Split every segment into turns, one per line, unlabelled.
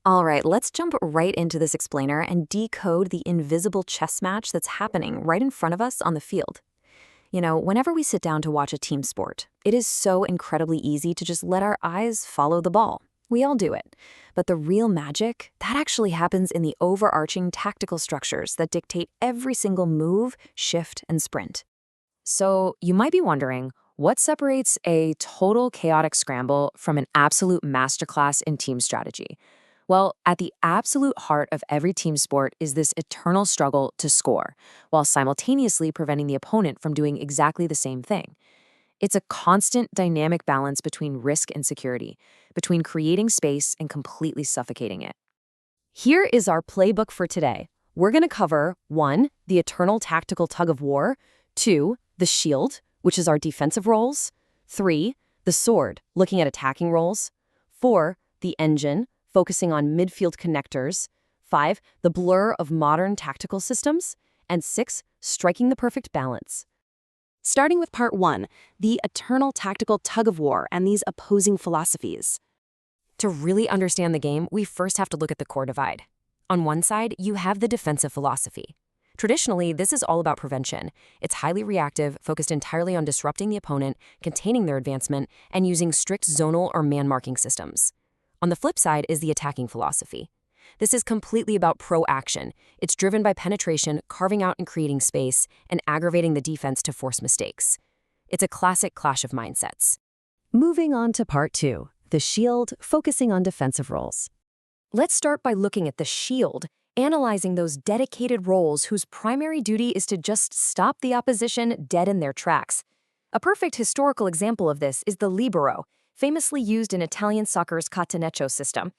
All right, let's jump right into this explainer and decode the invisible chess match that's happening right in front of us on the field. Whenever we sit down to watch a team sport, it is so incredibly easy to just let our eyes follow the ball. We all do it. But the real magic, that actually happens in the overarching tactical structures that dictate every single move, shift, and sprint. So you might be wondering, what separates a total chaotic scramble from an absolute masterclass in team strategy? Well, at the absolute heart of every team sport is this eternal struggle to score, while simultaneously preventing the opponent from doing exactly the same thing. It's a constant dynamic balance between risk and security, between creating space and completely suffocating it. Here is our playbook for today. We're going to cover 1. The eternal tactical tug of war, 2. The shield, which is our defensive roles, 3. The sword, looking at attacking roles, 4. The engine, focusing on midfield connectors, 5. The blur of modern tactical systems, and 6. Striking the perfect balance. Starting with part 1, the eternal tactical tug of war and these opposing philosophies. To really understand the game, we first have to look at the core divide. On one side, you have the defensive philosophy. Traditionally, this is all about prevention. It's highly reactive, focused entirely on disrupting the opponent, containing their advancement, and using strict zonal or man-marking systems. On the flip side is the attacking philosophy. This is completely about pro-action. It's driven by penetration, carving out and creating space, and aggravating the defense to force mistakes. It's a classic clash of mindsets. Moving on to part 2, the shield, focusing on defensive roles. Let's start by looking at the shield, analyzing those dedicated roles whose primary duty is to just stop the opposition dead in their tracks. A perfect historical example of this is the libero, famously used in Italian soccer's Catenaccio system.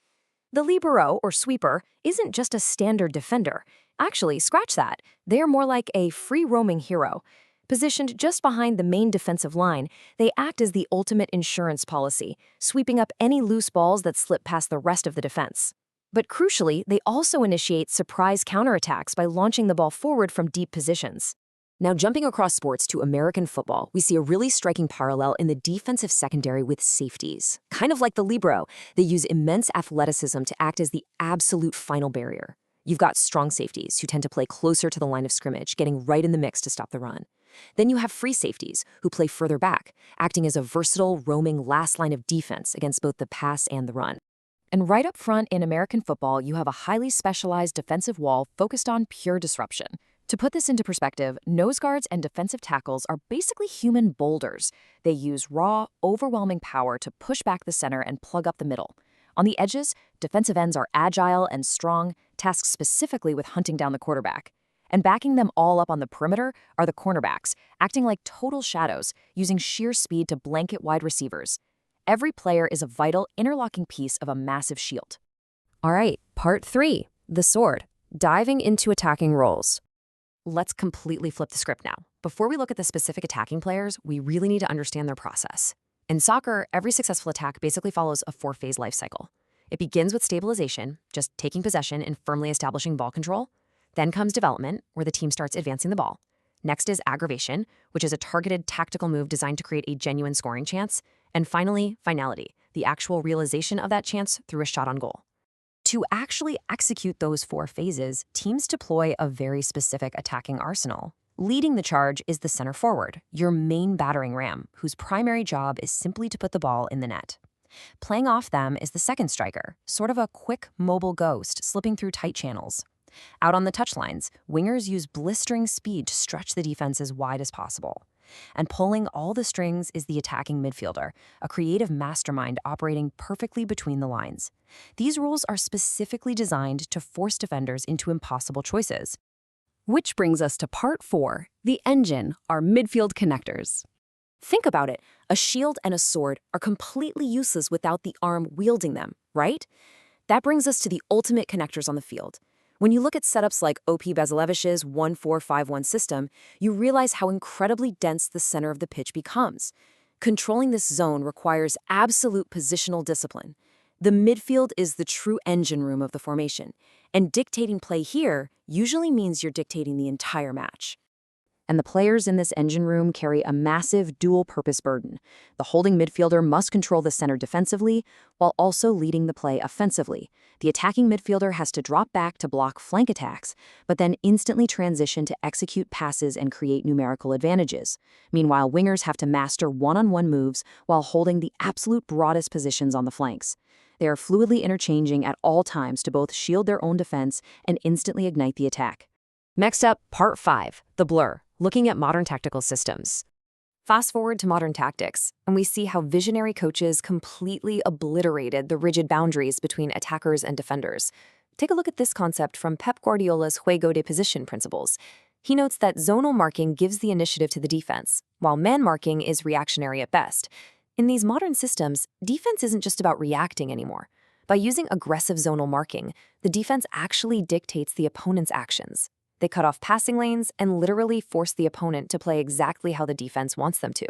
The libero, or sweeper, isn't just a standard defender. Actually, scratch that. They're more like a free-roaming hero. Positioned just behind the main defensive line, they act as the ultimate insurance policy, sweeping up any loose balls that slip past the rest of the defense. But crucially, they also initiate surprise counterattacks by launching the ball forward from deep positions. Now, jumping across sports to American football, we see a really striking parallel in the defensive secondary with safeties. Kind of like the libero, they use immense athleticism to act as the absolute final barrier. You've got strong safeties who tend to play closer to the line of scrimmage, getting right in the mix to stop the run. Then you have free safeties who play further back, acting as a versatile, roaming last line of defense against both the pass and the run. And right up front in American football, you have a highly specialized defensive wall focused on pure disruption. To put this into perspective, nose guards and defensive tackles are basically human boulders. They use raw, overwhelming power to push back the center and plug up the middle. On the edges, defensive ends are agile and strong, tasked specifically with hunting down the quarterback. And backing them all up on the perimeter are the cornerbacks, acting like total shadows, using sheer speed to blanket wide receivers. Every player is a vital, interlocking piece of a massive shield. All right, part 3, the sword, diving into attacking roles. Let's completely flip the script now. Before we look at the specific attacking players, we really need to understand their process. In soccer, every successful attack basically follows a 4-phase life cycle. It begins with stabilization, just taking possession and firmly establishing ball control. Then comes development, where the team starts advancing the ball. Next is aggravation, which is a targeted tactical move designed to create a genuine scoring chance. And finally, finality, the actual realization of that chance through a shot on goal. To actually execute those 4 phases, teams deploy a very specific attacking arsenal. Leading the charge is the center forward, your main battering ram, whose primary job is simply to put the ball in the net. Playing off them is the second striker, sort of a quick, mobile ghost slipping through tight channels. Out on the touchlines, wingers use blistering speed to stretch the defense as wide as possible. And pulling all the strings is the attacking midfielder, a creative mastermind operating perfectly between the lines. These rules are specifically designed to force defenders into impossible choices. Which brings us to part 4, the engine, our midfield connectors. Think about it. A shield and a sword are completely useless without the arm wielding them, right? That brings us to the ultimate connectors on the field. When you look at setups like O.P. Basilevich's 1-4-5-1 system, you realize how incredibly dense the center of the pitch becomes. Controlling this zone requires absolute positional discipline. The midfield is the true engine room of the formation, and dictating play here usually means you're dictating the entire match. And the players in this engine room carry a massive dual-purpose burden. The holding midfielder must control the center defensively while also leading the play offensively. The attacking midfielder has to drop back to block flank attacks, but then instantly transition to execute passes and create numerical advantages. Meanwhile, wingers have to master one-on-one moves while holding the absolute broadest positions on the flanks. They are fluidly interchanging at all times to both shield their own defense and instantly ignite the attack. Next up, Part 5, the blur, looking at modern tactical systems. Fast forward to modern tactics, and we see how visionary coaches completely obliterated the rigid boundaries between attackers and defenders. Take a look at this concept from Pep Guardiola's Juego de Position principles. He notes that zonal marking gives the initiative to the defense, while man marking is reactionary at best. In these modern systems, defense isn't just about reacting anymore. By using aggressive zonal marking, the defense actually dictates the opponent's actions. They cut off passing lanes and literally force the opponent to play exactly how the defense wants them to.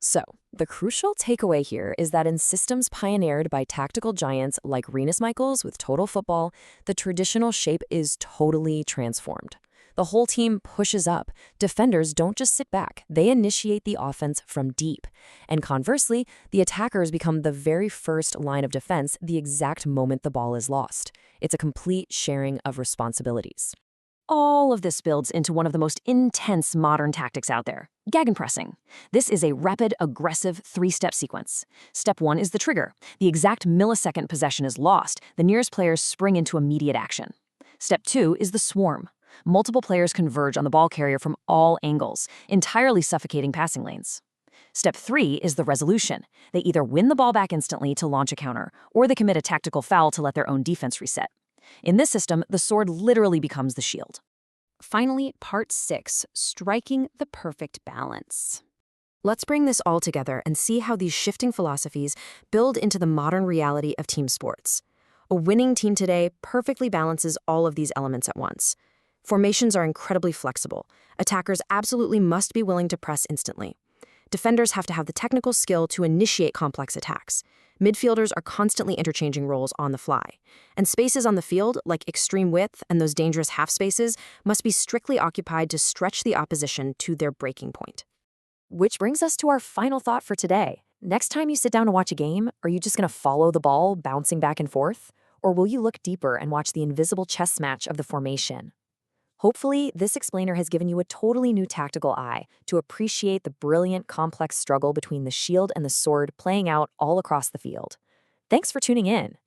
So, the crucial takeaway here is that in systems pioneered by tactical giants like Rinus Michels with Total Football, the traditional shape is totally transformed. The whole team pushes up. Defenders don't just sit back. They initiate the offense from deep. And conversely, the attackers become the very first line of defense the exact moment the ball is lost. It's a complete sharing of responsibilities. All of this builds into one of the most intense modern tactics out there, Gegenpressing. This is a rapid, aggressive three-step sequence. Step 1 is the trigger. The exact millisecond possession is lost, the nearest players spring into immediate action. Step 2 is the swarm. Multiple players converge on the ball carrier from all angles, entirely suffocating passing lanes. Step 3 is the resolution. They either win the ball back instantly to launch a counter, or they commit a tactical foul to let their own defense reset. In this system, the sword literally becomes the shield. Finally, Part 6, striking the perfect balance. Let's bring this all together and see how these shifting philosophies build into the modern reality of team sports. A winning team today perfectly balances all of these elements at once. Formations are incredibly flexible. Attackers absolutely must be willing to press instantly. Defenders have to have the technical skill to initiate complex attacks. Midfielders are constantly interchanging roles on the fly. And spaces on the field, like extreme width and those dangerous half spaces, must be strictly occupied to stretch the opposition to their breaking point. Which brings us to our final thought for today. Next time you sit down to watch a game, are you just going to follow the ball bouncing back and forth? Or will you look deeper and watch the invisible chess match of the formation? Hopefully, this explainer has given you a totally new tactical eye to appreciate the brilliant, complex struggle between the shield and the sword playing out all across the field. Thanks for tuning in.